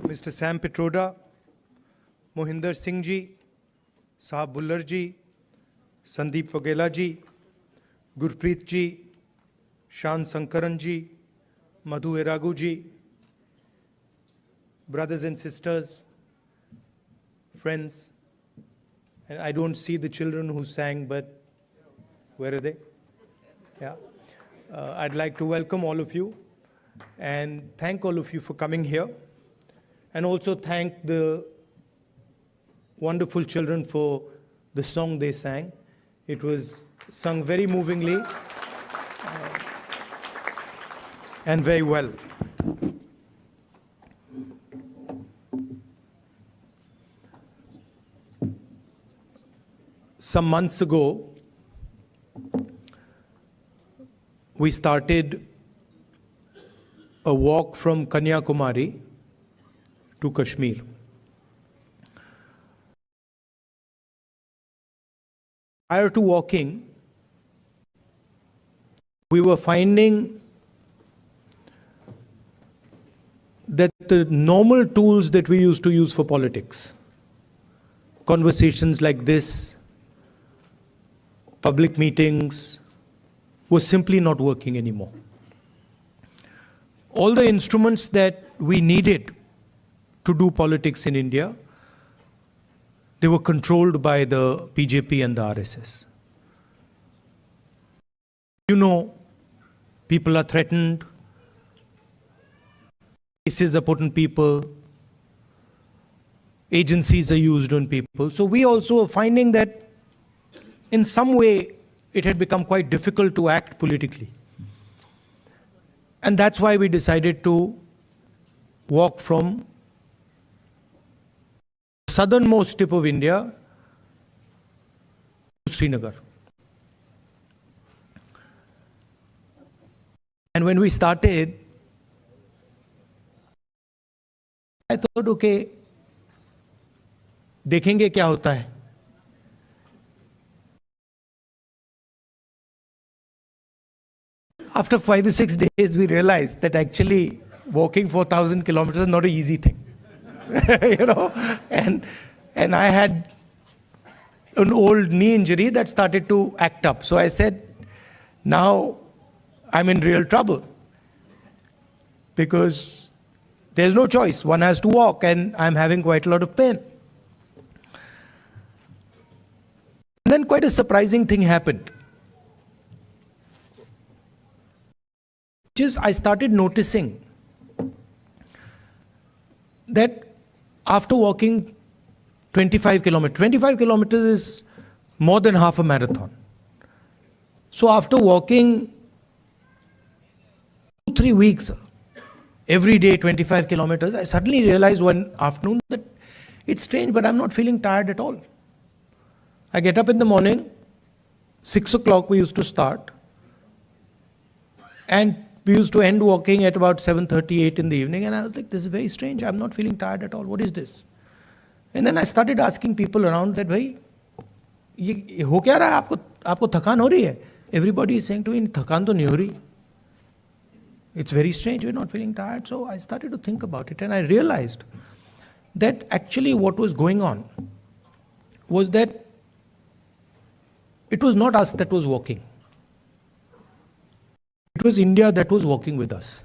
Mr. Sam Pitroda, Mohinder Singh ji, Sahab Bullar ji, Sandeep Vagela ji, Gurpreet ji, Shan Sankaran ji, Madhu Eragu ji, brothers and sisters, friends, and I don't see the children who sang, but where are they? Yeah. I'd like to welcome all of you and thank all of you for coming here, and also thank the wonderful children for the song they sang. It was sung very movingly and very well. Some months ago, we started a walk from Kanyakumari to Kashmir. Prior to walking, we were finding that the normal tools that we used to use for politics, conversations like this, public meetings, was simply not working anymore. All the instruments that we needed to do politics in India, they were controlled by the BJP and the RSS. You know, people are threatened, cases are put on people, agencies are used on people. So we also are finding that in some way it had become quite difficult to act politically. And that's why we decided to walk from the southernmost tip of India to Srinagar. And when we started, I thought, okay, देखेंगे क्या होता है. After 5 or 6 days, we realized that actually walking 4,000 kilometers is not an easy thing. You know, and I had an old knee injury that started to act up. So I said, now I'm in real trouble because there's no choice. One has to walk, and I'm having quite a lot of pain. And then quite a surprising thing happened. I started noticing that after walking 25 kilometers is more than half a marathon. So after walking 2-3 weeks, every day 25 kilometers, I suddenly realized one afternoon that it's strange, but I'm not feeling tired at all. I get up in the morning, 6 o'clock we used to start, and we used to end walking at about 7:38 in the evening, and I was like, this is very strange. I'm not feeling tired at all. What is this? And then I started asking people around that, भाई, ये हो क्या रहा है? आपको थकान हो रही है? Everybody is saying to me, थकान तो नहीं हो रही. It's very strange. We're not feeling tired. So I started to think about it, and I realized that actually what was going on was that it was not us that was walking. It was India that was walking with us.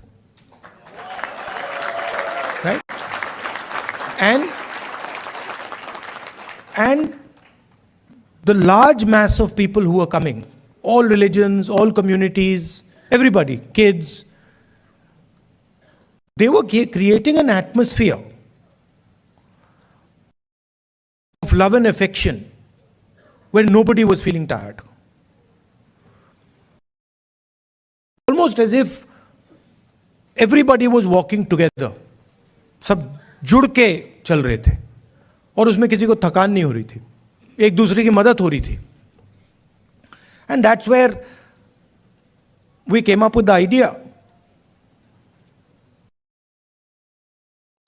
Right? And the large mass of people who were coming, all religions, all communities, everybody, kids, they were creating an atmosphere of love and affection where nobody was feeling tired. Almost as if everybody was walking together. सब जुड़ के चल रहे थे और उसमें किसी को थकान नहीं हो रही थी, एक दूसरे की मदद हो रही थी. And that's where we came up with the idea.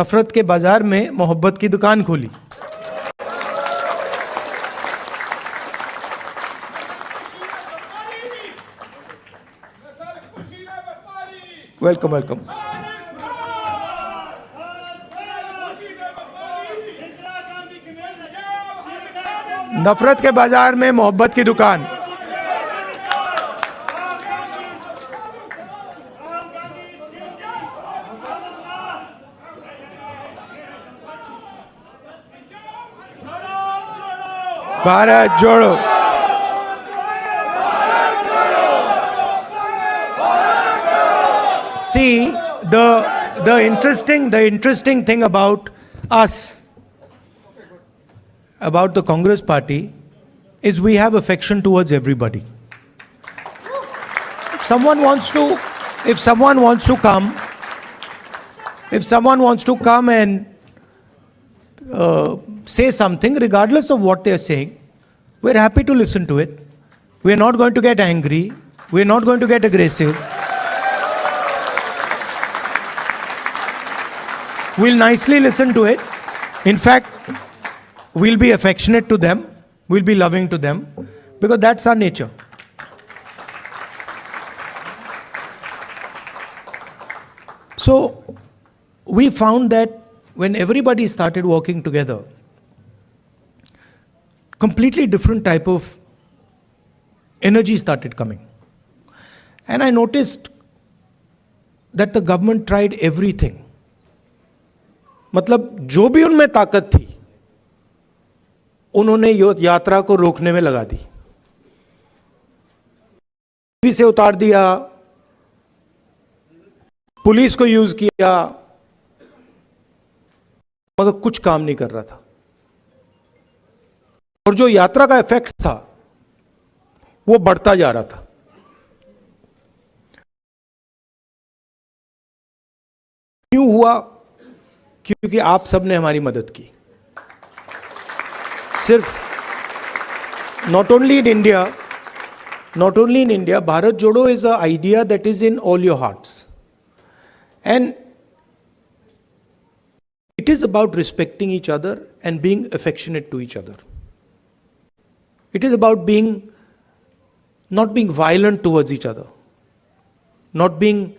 नफरत के बाजार में मोहब्बत की दुकान खोली. Welcome, welcome. नफरत के बाजार में मोहब्बत की दुकान। भारत जोड़ो। See, the interesting thing about us, about the Congress party, is we have affection towards everybody. If someone wants to come and say something, regardless of what they are saying, we're happy to listen to it. We're not going to get angry. We're not going to get aggressive. We'll nicely listen to it. In fact, we'll be affectionate to them. We'll be loving to them, because that's our nature. So, we found that when everybody started working together, completely different type of energy started coming. And I noticed that the government tried everything. मतलब जो भी उनमें ताकत थी, उन्होंने यात्रा को रोकने में लगा दी। टीवी से उतार दिया, पुलिस को यूज किया, मगर कुछ काम नहीं कर रहा था। और जो यात्रा का इफेक्ट था, वो बढ़ता जा रहा था। क्यों हुआ? क्योंकि आप सबने हमारी मदद की। सिर्फ not only in India, Bharat Jodo is an idea that is in all your hearts. And it is about respecting each other and being affectionate to each other. It is about not being violent towards each other, not being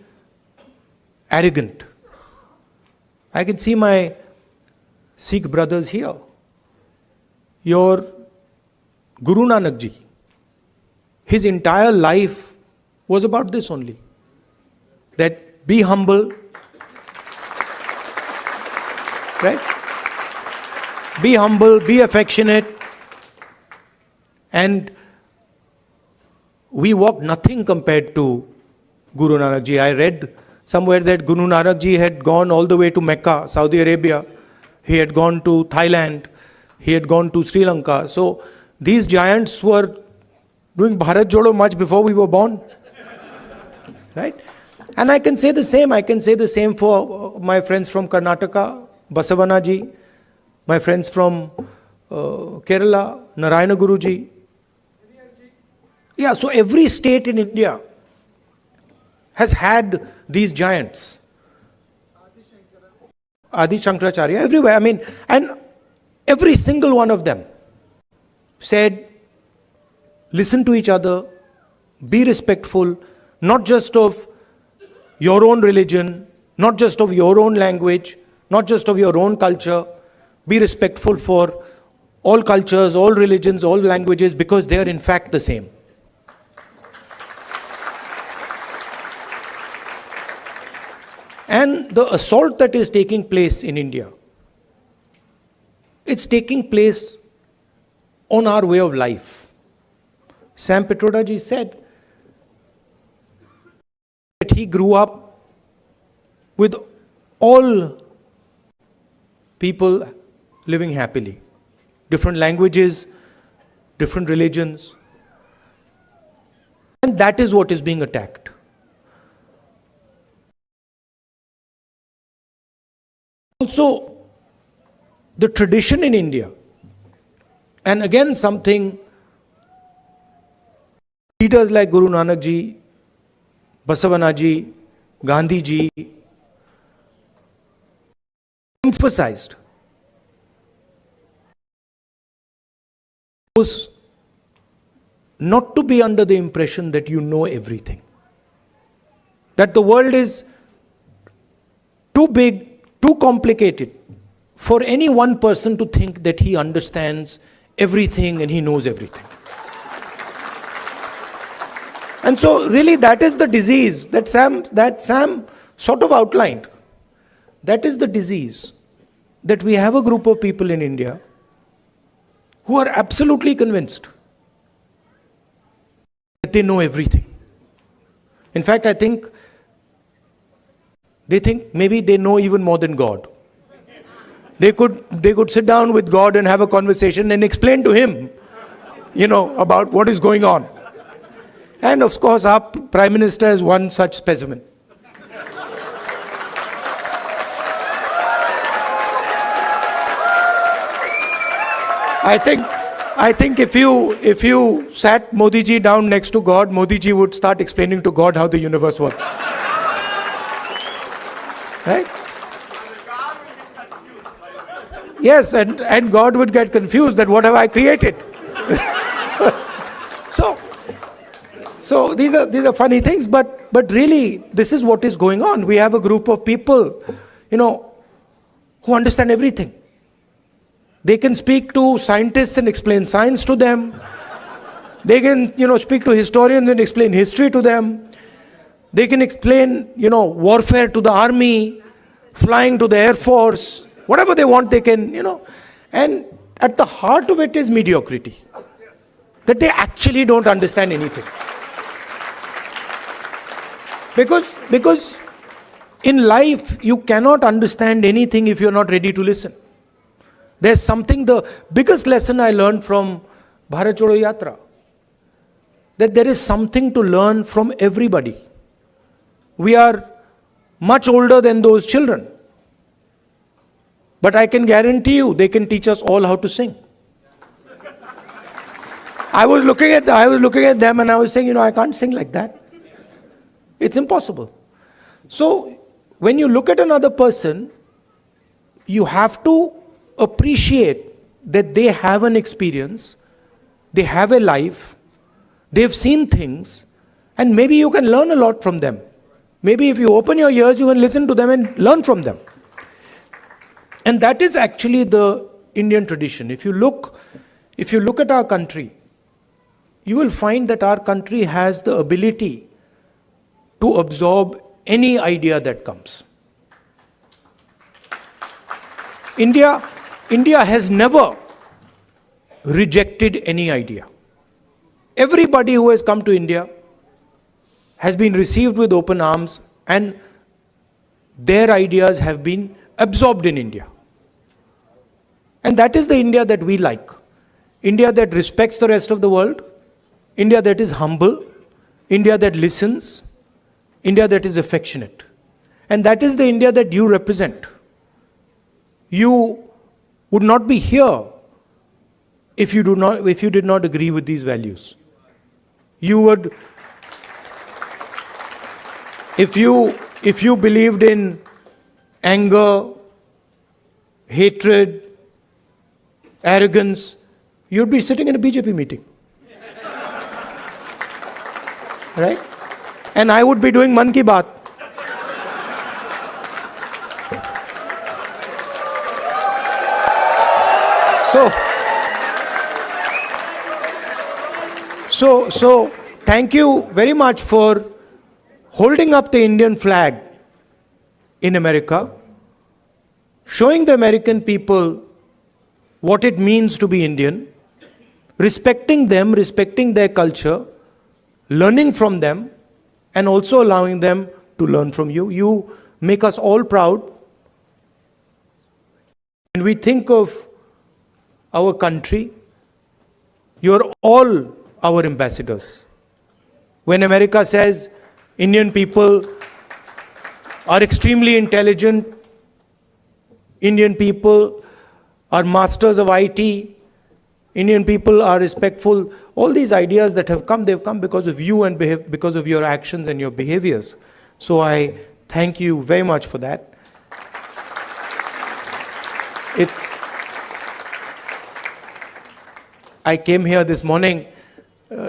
arrogant. I can see my Sikh brothers here. Your Guru Nanak ji, his entire life was about this only. That be humble, right? Be humble, be affectionate. And we walk nothing compared to Guru Nanak ji. I read somewhere that Guru Nanak ji had gone all the way to Mecca, Saudi Arabia. He had gone to Thailand. He had gone to Sri Lanka. So these giants were doing Bharat Jodo much before we were born. Right? And I can say the same. I can say the same for my friends from Karnataka, Basavana ji, my friends from Kerala, Narayana Guru ji. Yeah, so every state in India has had these giants. Adi Shankaracharya, everywhere. I mean, and every single one of them said, listen to each other, be respectful, not just of your own religion, not just of your own language, not just of your own culture. Be respectful for all cultures, all religions, all languages, because they are in fact the same. And the assault that is taking place in India, it's taking place on our way of life. Sam Pitroda ji said that he grew up with all people living happily. Different languages, different religions. And that is what is being attacked. Also, the tradition in India, and again something leaders like Guru Nanak ji, Basavana ji, Gandhi ji emphasized, was not to be under the impression that you know everything. That the world is too big, too complicated for any one person to think that he understands everything and he knows everything. And so really that is the disease that Sam sort of outlined. That is the disease, that we have a group of people in India who are absolutely convinced that they know everything. In fact, I think they think maybe they know even more than God. They could sit down with God and have a conversation and explain to him, about what is going on. And of course, our Prime Minister is one such specimen. I think if you sat Modi ji down next to God, Modi ji would start explaining to God how the universe works. Right? Yes, and God would get confused that what have I created? So these are funny things, but really this is what is going on. We have a group of people, who understand everything. They can speak to scientists and explain science to them. They can, speak to historians and explain history to them. They can explain, warfare to the army, flying to the Air Force, whatever they want they can, And at the heart of it is mediocrity. That they actually don't understand anything. Because in life, you cannot understand anything if you're not ready to listen. There's something, the biggest lesson I learned from Bharat Jodo Yatra, that there is something to learn from everybody. We are much older than those children. But I can guarantee you, they can teach us all how to sing. I was looking at them and I was saying, I can't sing like that. It's impossible. So, when you look at another person, you have to appreciate that they have an experience, they have a life, they've seen things, and maybe you can learn a lot from them. Maybe if you open your ears, you can listen to them and learn from them. And that is actually the Indian tradition. If you look at our country, you will find that our country has the ability to absorb any idea that comes. India has never rejected any idea. Everybody who has come to India has been received with open arms, and their ideas have been absorbed in India. And that is the India that we like. India that respects the rest of the world, India that is humble, India that listens, India that is affectionate. And that is the India that you represent. You would not be here if you did not agree with these values. You would, if you believed in anger, hatred, arrogance, you'd be sitting in a BJP meeting. Right? And I would be doing Man Ki Baat. So thank you very much for holding up the Indian flag in America, showing the American people what it means to be Indian, respecting them, respecting their culture, learning from them, and also allowing them to learn from you. You make us all proud. When we think of our country, you're all our ambassadors. When America says Indian people are extremely intelligent, Indian people are masters of IT, Indian people are respectful, all these ideas that have come, they've come because of you and because of your actions and your behaviors. So I thank you very much for that. I came here this morning,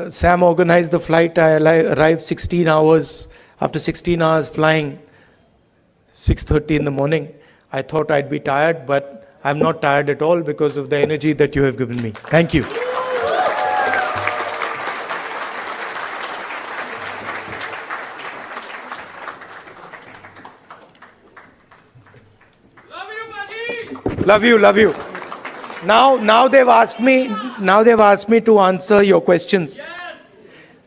Sam organized the flight, I arrived 16 hours, after 16 hours flying, 6:30 in the morning. I thought I'd be tired, but I'm not tired at all because of the energy that you have given me. Thank you. Love you, love you. Now they've asked me to answer your questions.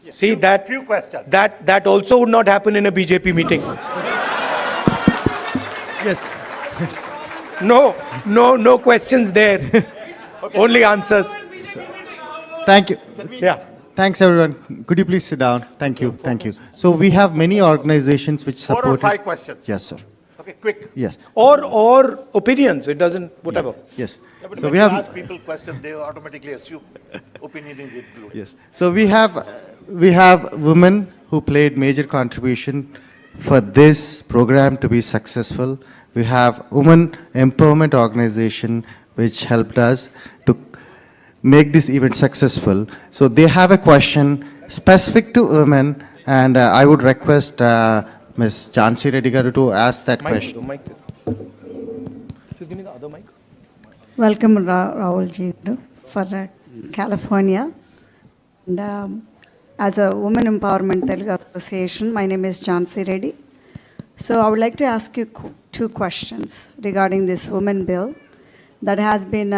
Yes. See that few questions. That also would not happen in a BJP meeting. Yes. No questions there. Okay. Only answers. Thank you. Yeah. Thanks, everyone. Could you please sit down? Thank you. Thank you. So we have many organizations which support. 4 or 5 questions. Yes, sir. Okay, quick. Yes. Or opinions. It doesn't, whatever. Yes. Yeah, but So when we you have. ask people questions, they automatically assume opinion is included. Yes. So we have women who played major contribution for this program to be successful. We have women empowerment organization which helped us to make this event successful. So they have a question specific to women, and I would request Ms. Jhansi Reddy garu to ask that question. Mic. Just give me the other mic. Welcome, Rahul ji, for California. And as a Women Empowerment Telugu Association, my name is Jhansi Reddy. So I would like to ask you 2 questions regarding this women bill that has been,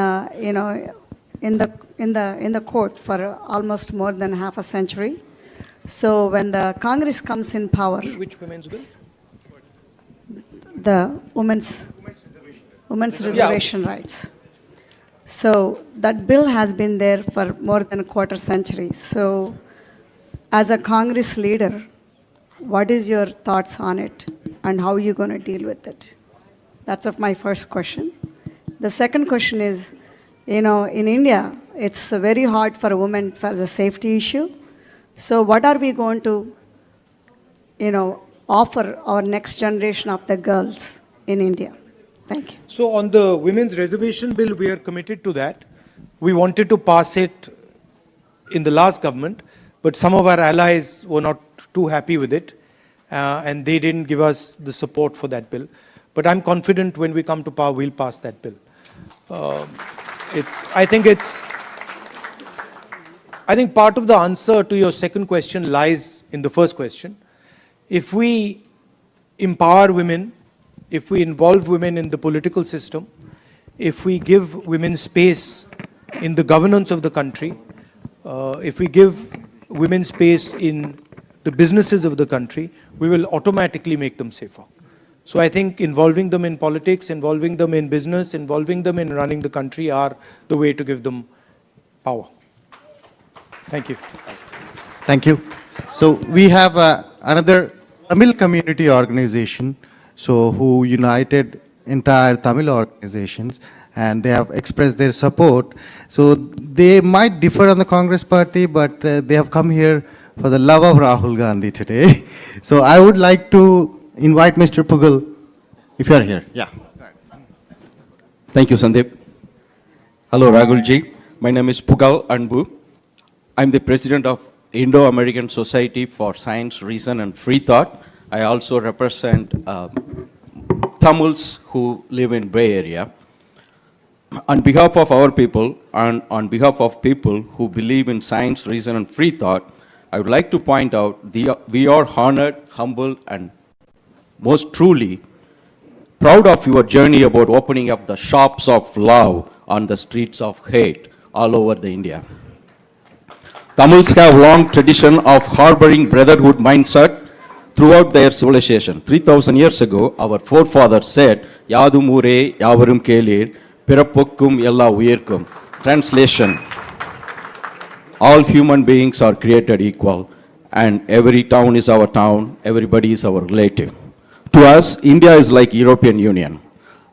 in the court for almost more than half a century. So when the Congress comes in power, Which women's bill? the women's reservation rights. So that bill has been there for more than a quarter century. So as a Congress leader, what is your thoughts on it and how are you going to deal with it? That's my first question. The second question is, in India, it's very hard for a woman for the safety issue. So what are we going to, offer our next generation of the girls in India? Thank you. So on the women's reservation bill, we are committed to that. We wanted to pass it in the last government, but some of our allies were not too happy with it, and they didn't give us the support for that bill. But I'm confident when we come to power, we'll pass that bill. I think part of the answer to your second question lies in the first question. If we empower women, if we involve women in the political system, if we give women space in the governance of the country, if we give women space in the businesses of the country, we will automatically make them safer. So I think involving them in politics, involving them in business, involving them in running the country are the way to give them power. Thank you. Thank you. So we have another Tamil community organization, who united entire Tamil organizations, and they have expressed their support. So they might differ on the Congress party, but they have come here for the love of Rahul Gandhi today. So I would like to invite Mr. Pugal, if you are here. Yeah. Thank you, Sandeep. Hello, Rahul ji. My name is Pugal Anbu. I'm the president of Indo-American Society for Science, Reason and Free Thought. I also represent Tamils who live in Bay Area. On behalf of our people and on behalf of people who believe in science, reason and free thought, I would like to point out we are honored, humbled and most truly proud of your journey about opening up the shops of love on the streets of hate all over the India. Tamils have long tradition of harboring brotherhood mindset throughout their civilization. 3,000 years ago, our forefathers said, Yadum ure, yavarum kelir, pirapokkum ella uyirkum. Translation, all human beings are created equal and every town is our town, everybody is our relative. To us, India is like European Union,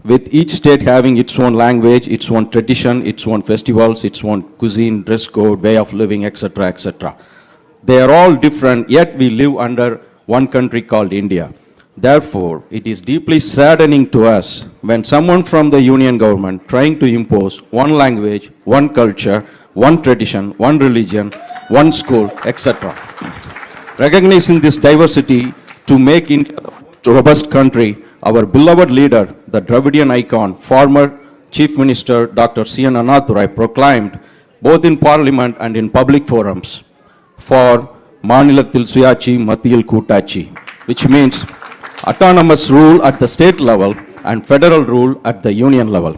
with each state having its own language, its own tradition, its own festivals, its own cuisine, dress code, way of living, etc., etc. They are all different, yet we live under one country called India. Therefore, it is deeply saddening to us when someone from the union government trying to impose one language, one culture, one tradition, one religion, one school, etc. Recognizing this diversity to make India a robust country, our beloved leader, the Dravidian icon, former Chief Minister Dr. C.N. Annadurai proclaimed, both in Parliament and in public forums, for Manilathil Suyachi Mathil Kootachi, which means autonomous rule at the state level and federal rule at the union level.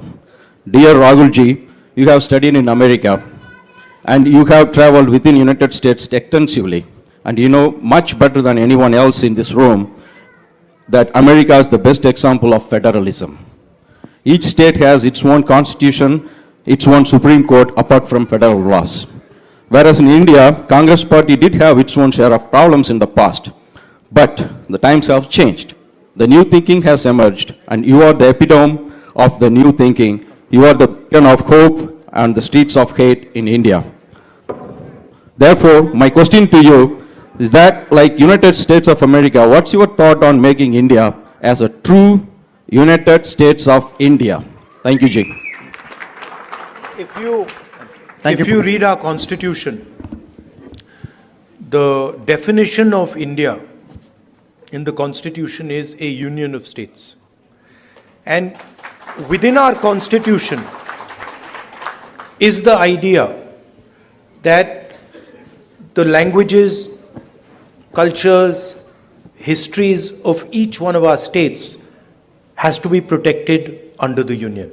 Dear Rahul Ji, you have studied in America and you have traveled within United States extensively, and you know much better than anyone else in this room that America is the best example of federalism. Each state has its own constitution, its own Supreme Court apart from federal laws. Whereas in India, Congress party did have its own share of problems in the past, but the times have changed. The new thinking has emerged, and you are the epitome of the new thinking. You are the beacon of hope and the streets of hate in India. Therefore, my question to you is that, like United States of America, what's your thought on making India as a true United States of India? Thank you, Ji. If you read our constitution, the definition of India in the constitution is a union of states. And within our constitution is the idea that the languages, cultures, histories of each one of our states has to be protected under the union.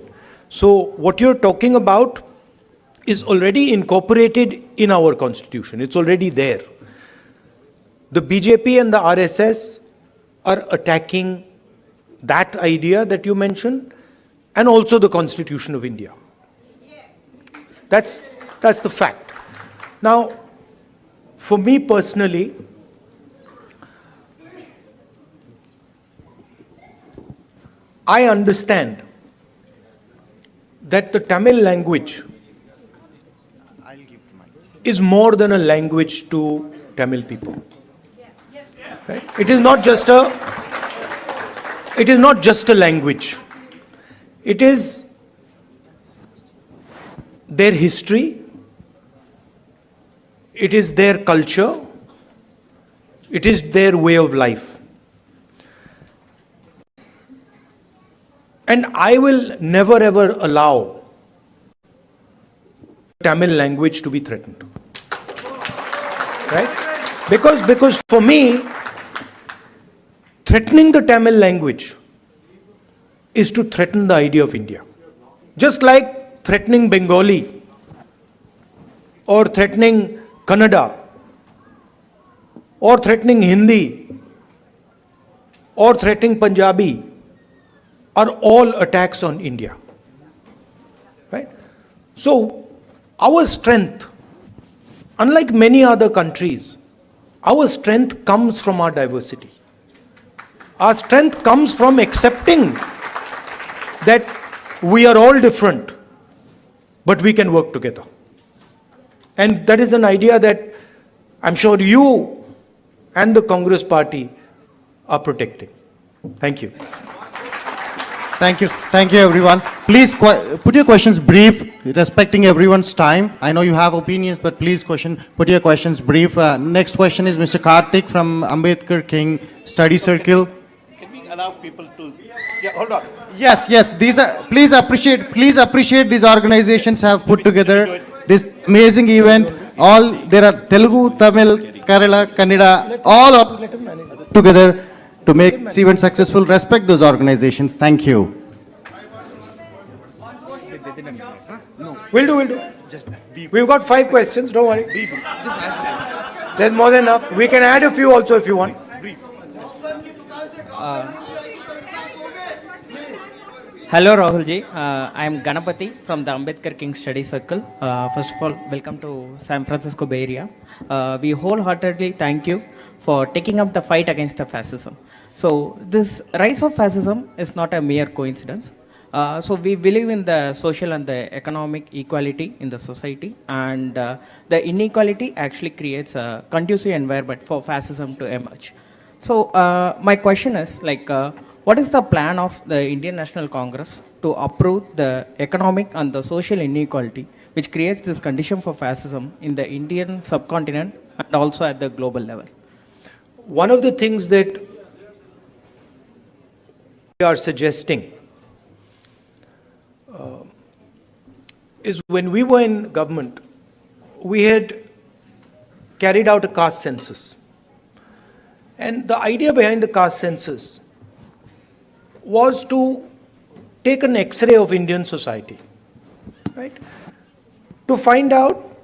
So what you're talking about is already incorporated in our constitution. It's already there. The BJP and the RSS are attacking that idea that you mentioned, and also the Constitution of India. That's the fact. Now, for me personally, I understand that the Tamil language is more than a language to Tamil people. Right? It is not just a language. It is their history, it is their culture, it is their way of life. And I will never ever allow Tamil language to be threatened. Right? Because for me, threatening the Tamil language is to threaten the idea of India. Just like threatening Bengali or threatening Kannada or threatening Hindi or threatening Punjabi are all attacks on India. Right? So, our strength, unlike many other countries, our strength comes from our diversity. Our strength comes from accepting that we are all different, but we can work together. And that is an idea that I'm sure you and the Congress party are protecting. Thank you. Thank you. Thank you, everyone. Please put your questions brief, respecting everyone's time. I know you have opinions, but please put your questions brief. Next question is Mr. Karthik from Ambedkar King Study Circle. Can we allow people to... Yeah, hold on. Yes. These are, please appreciate these organizations have put together this amazing event. All, there are Telugu, Tamil, Kerala, Kannada, all are together to make this event successful. Respect those organizations. Thank you. We'll do. We've got 5 questions, don't worry. There's more than enough. We can add a few also if you want. Hello Rahul ji, I am Ganapati from the Ambedkar King Study Circle. First of all, welcome to San Francisco Bay Area. We wholeheartedly thank you for taking up the fight against the fascism. So this rise of fascism is not a mere coincidence. So we believe in the social and the economic equality in the society, and the inequality actually creates a conducive environment for fascism to emerge. So my question is what is the plan of the Indian National Congress to uproot the economic and the social inequality which creates this condition for fascism in the Indian subcontinent and also at the global level? One of the things that we are suggesting is when we were in government, we had carried out a caste census. And the idea behind the caste census was to take an X-ray of Indian society, right? To find out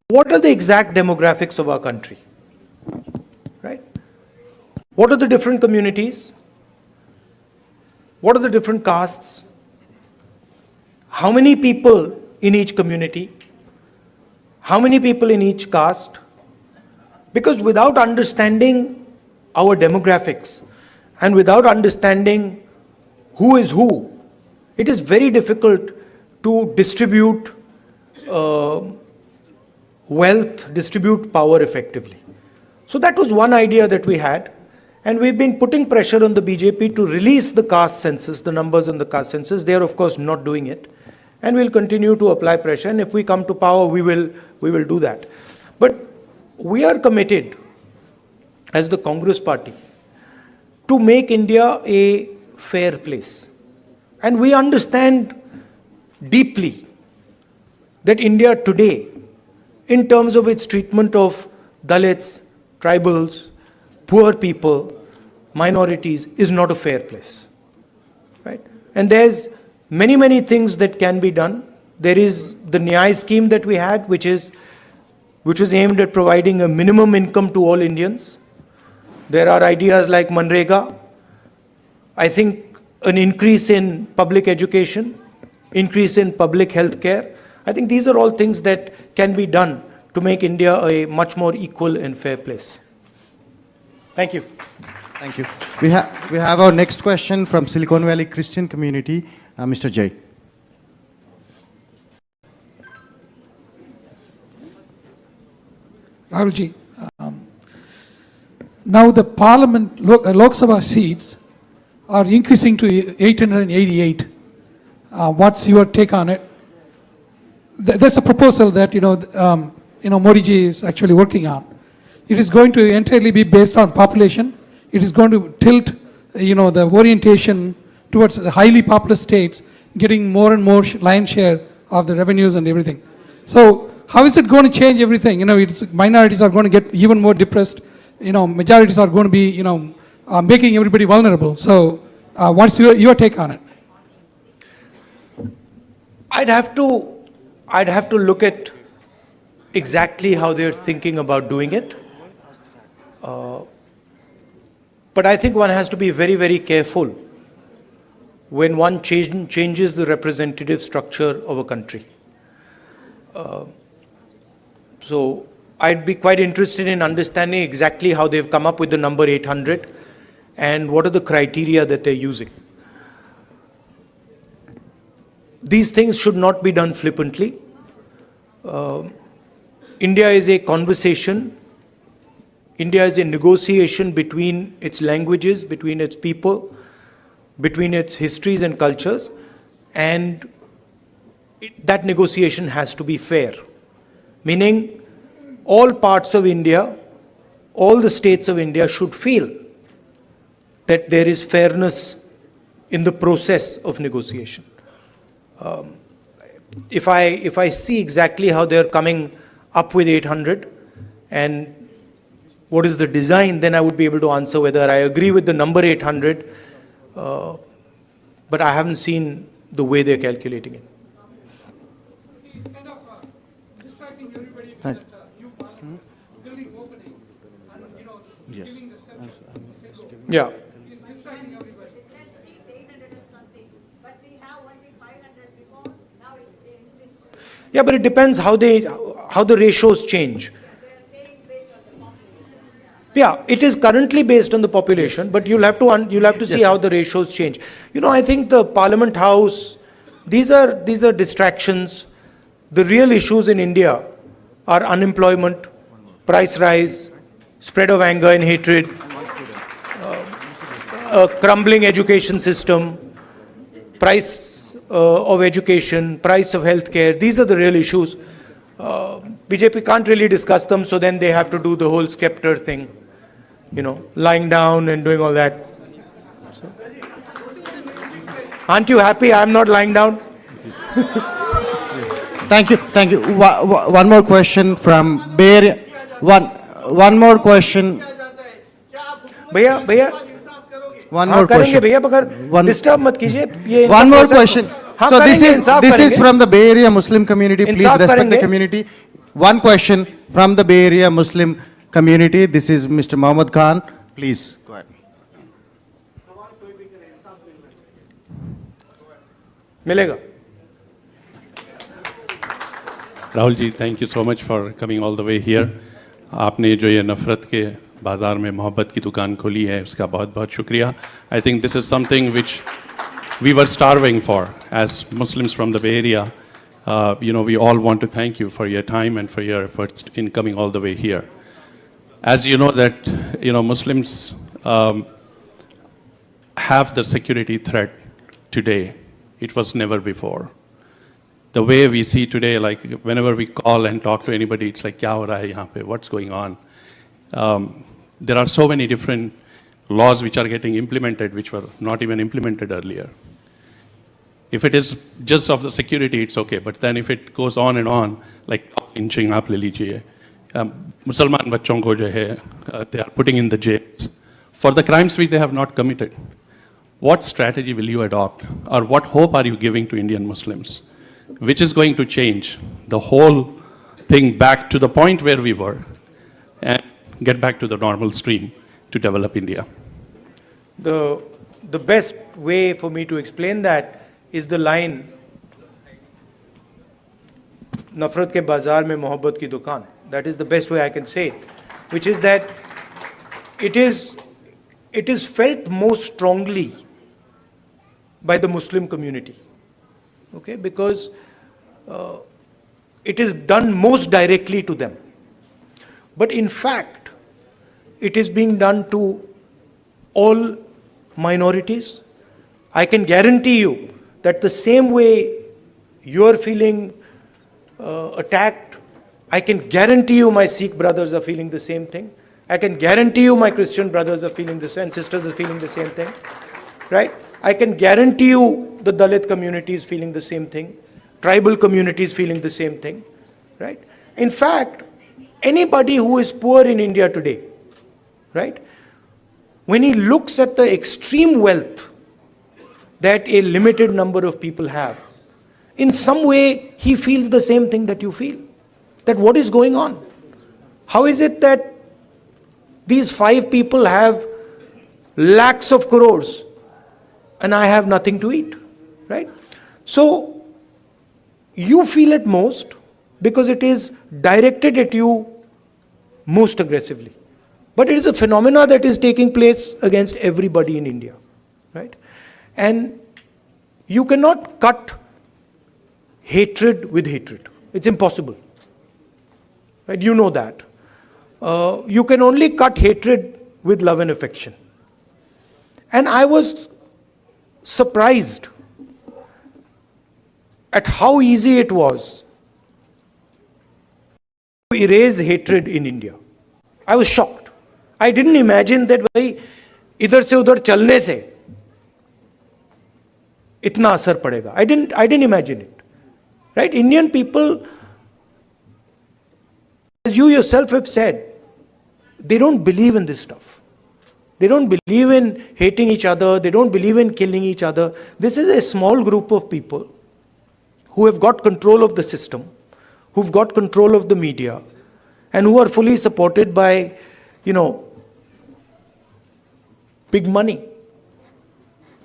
what are the exact demographics of our country, right? What are the different communities? What are the different castes? How many people in each community? How many people in each caste? Because without understanding our demographics and without understanding who is who, it is very difficult to distribute wealth, distribute power effectively. So that was one idea that we had. And we've been putting pressure on the BJP to release the caste census, the numbers in the caste census. They are, of course, not doing it. And we'll continue to apply pressure. And if we come to power, we will do that. But we are committed, as the Congress party, to make India a fair place. And we understand deeply that India today, in terms of its treatment of Dalits, tribals, poor people, minorities, is not a fair place, right? And there's many things that can be done. There is the Nyay scheme that we had, which was aimed at providing a minimum income to all Indians. There are ideas like Manrega. I think an increase in public education, increase in public health care. I think these are all things that can be done to make India a much more equal and fair place. Thank you. Thank you. We have our next question from Silicon Valley Christian community, Mr. Jay. Rahulji, now the Parliament Lok Sabha seats are increasing to 888. What's your take on it? There's a proposal that Modi ji is actually working on. It is going to entirely be based on population. It is going to tilt, the orientation towards the highly populous states, getting more and more lion's share of the revenues and everything. So how is it going to change everything? Minorities are going to get even more depressed. Majorities are going to be, making everybody vulnerable. So what's your take on it? I'd have to look at exactly how they're thinking about doing it. But I think one has to be very careful when one changes the representative structure of a country. So I'd be quite interested in understanding exactly how they've come up with the number 800 and what are the criteria that they're using. These things should not be done flippantly. India is a conversation. India is a negotiation between its languages, between its people, between its histories and cultures, and that negotiation has to be fair. Meaning, all parts of India, all the states of India should feel that there is fairness in the process of negotiation. If I see exactly how they're coming up with 800 and what is the design, then I would be able to answer whether I agree with the number 800, but I haven't seen the way they're calculating it. He's kind of distracting everybody with that new parliament, building opening, and giving the scepter. Yeah. He's distracting everybody. Yeah, but it depends how the ratios change. Yeah, it is currently based on the population, but you'll have to see how the ratios change. I think the Parliament House, these are distractions. The real issues in India are unemployment, price rise, spread of anger and hatred, a crumbling education system, price of education, price of healthcare. These are the real issues. BJP can't really discuss them, so then they have to do the whole scepter thing. Lying down and doing all that. So. Aren't you happy I'm not lying down? Thank you, thank you. One more question from Bay Area. One more question. भैया One हाँ more करेंगे question. भैया मगर disturb मत कीजिए ये इनका One more process- question. हाँ So this करेंगे, is इंसाफ this is करेंगे। from the Bay Area Muslim community. Please Insaf respect the करेंगे। community. One question from the Bay Area Muslim community. This is Mr. Mohammed Khan. Please go ahead. मिलेगा Rahul ji, thank you so much for coming all the way here. आपने जो ये नफ़रत के बाज़ार में मोहब्बत की दुकान खोली है, उसका बहुत बहुत शुक्रिया. I think this is something which we were starving for as Muslims from the Bay Area. We all want to thank you for your time and for your efforts in coming all the way here. As you know that, Muslims have the security threat today. It was never before. The way we see today, like whenever we call and talk to anybody, it's like, kya ho raha hai yahan pe? What's going on? There are so many different laws which are getting implemented, which were not even implemented earlier. If it is just of the security, it's okay. But then if it goes on and on, like inching up le lijiye, Musliman bachon ko jo hai, they are putting in the jails for the crimes which they have not committed. What strategy will you adopt, or what hope are you giving to Indian Muslims, which is going to change the whole thing back to the point where we were and get back to the normal stream to develop India? The best way for me to explain that is the line नफरत के बाजार में मोहब्बत की दुकान. That is the best way I can say it, which is that it is felt most strongly by the Muslim community, okay, because it is done most directly to them. But in fact, it is being done to all minorities. I can guarantee you that the same way you are feeling attacked, I can guarantee you my Sikh brothers are feeling the same thing. I can guarantee you my Christian brothers are feeling the same, sisters are feeling the same thing, right? I can guarantee you the Dalit community is feeling the same thing, tribal community is feeling the same thing, right? In fact, anybody who is poor in India today, right, when he looks at the extreme wealth that a limited number of people have, in some way he feels the same thing that you feel, that what is going on? How is it that these 5 people have lakhs of crores and I have nothing to eat, right? So you feel it most because it is directed at you most aggressively. But it is a phenomena that is taking place against everybody in India, right? And you cannot cut hatred with hatred. It's impossible, right? You know that. You can only cut hatred with love and affection. And I was surprised at how easy it was to erase hatred in India. I was shocked. I didn't imagine that भाई इधर से उधर चलने से इतना असर पड़ेगा. I didn't imagine it, right? Indian people, as you yourself have said, they don't believe in this stuff. They don't believe in hating each other. They don't believe in killing each other. This is a small group of people who have got control of the system, who've got control of the media, and who are fully supported by, big money,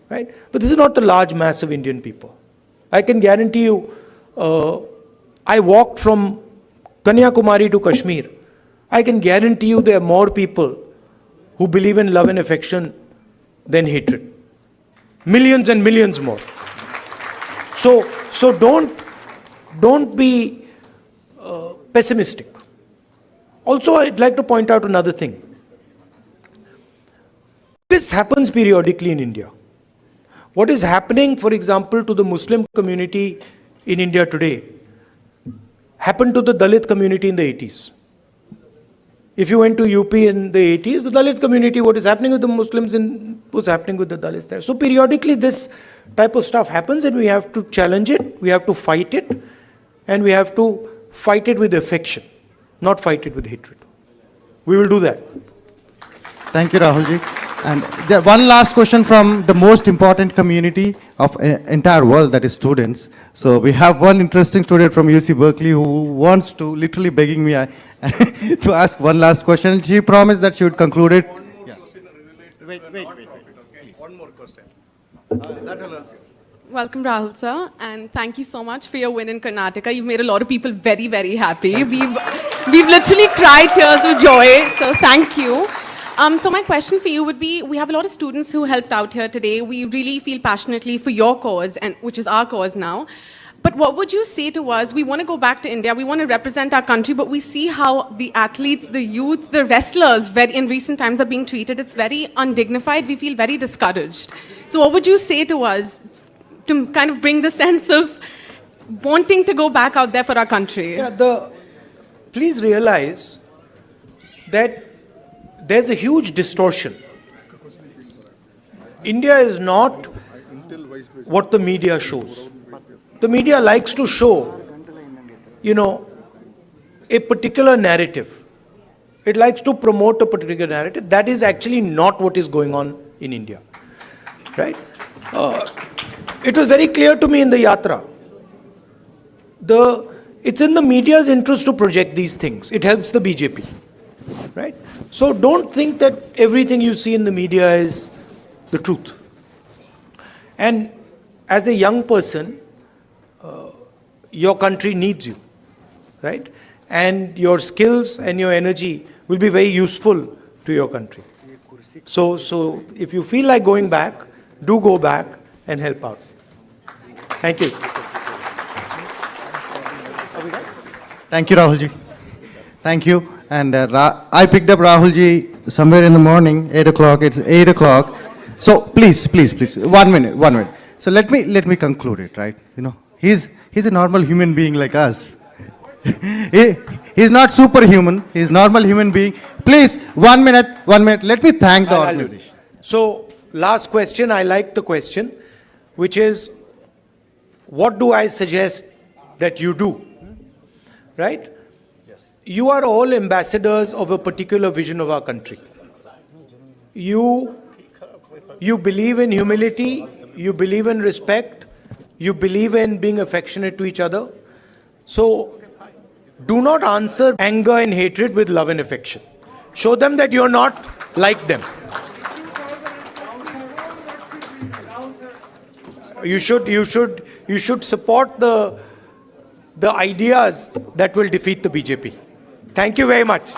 right? But this is not the large mass of Indian people. I can guarantee you, I walked from Kanyakumari to Kashmir. I can guarantee you there are more people who believe in love and affection than hatred. Millions and millions more. So don't be pessimistic. Also, I'd like to point out another thing. This happens periodically in India. What is happening, for example, to the Muslim community in India today happened to the Dalit community in the 80s. If you went to UP in the 80s, the Dalit community, what is happening with the Muslims was happening with the Dalits there. So periodically this type of stuff happens and we have to challenge it, we have to fight it, and we have to fight it with affection, not fight it with hatred. We will do that. Thank you, Rahulji. And one last question from the most important community of entire world, that is students. So we have one interesting student from UC Berkeley who wants to, literally begging me to ask one last question. She promised that she would conclude it. Wait. One more question. Welcome, Rahul sir, and thank you so much for your win in Karnataka. You've made a lot of people very, very happy. We've literally cried tears of joy, so thank you. So my question for you would be, we have a lot of students who helped out here today. We really feel passionately for your cause, and which is our cause now. But what would you say to us? We want to go back to India, we want to represent our country, but we see how the athletes, the youth, the wrestlers in recent times are being treated. It's very undignified. We feel very discouraged. So what would you say to us to kind of bring the sense of wanting to go back out there for our country? Yeah, please realize that there's a huge distortion. India is not what the media shows. The media likes to show, a particular narrative. It likes to promote a particular narrative. That is actually not what is going on in India, right? It was very clear to me in the Yatra. It's in the media's interest to project these things. It helps the BJP, right? So don't think that everything you see in the media is the truth. And as a young person, your country needs you, right? And your skills and your energy will be very useful to your country. So if you feel like going back, do go back and help out. Thank you. Thank you, Rahulji. Thank you. And I picked up Rahulji somewhere in the morning, 8 o'clock. It's 8 o'clock. So please, 1 minute. So let me conclude it, right? He's a normal human being like us. He's not superhuman. He's a normal human being. Please, 1 minute. Let me thank the organization. So last question, I like the question, which is, what do I suggest that you do? Right? Yes. You are all ambassadors of a particular vision of our country. You believe in humility, you believe in respect, you believe in being affectionate to each other. So do not answer anger and hatred with love and affection. Show them that you're not like them. You should support the ideas that will defeat the BJP. Thank you very much.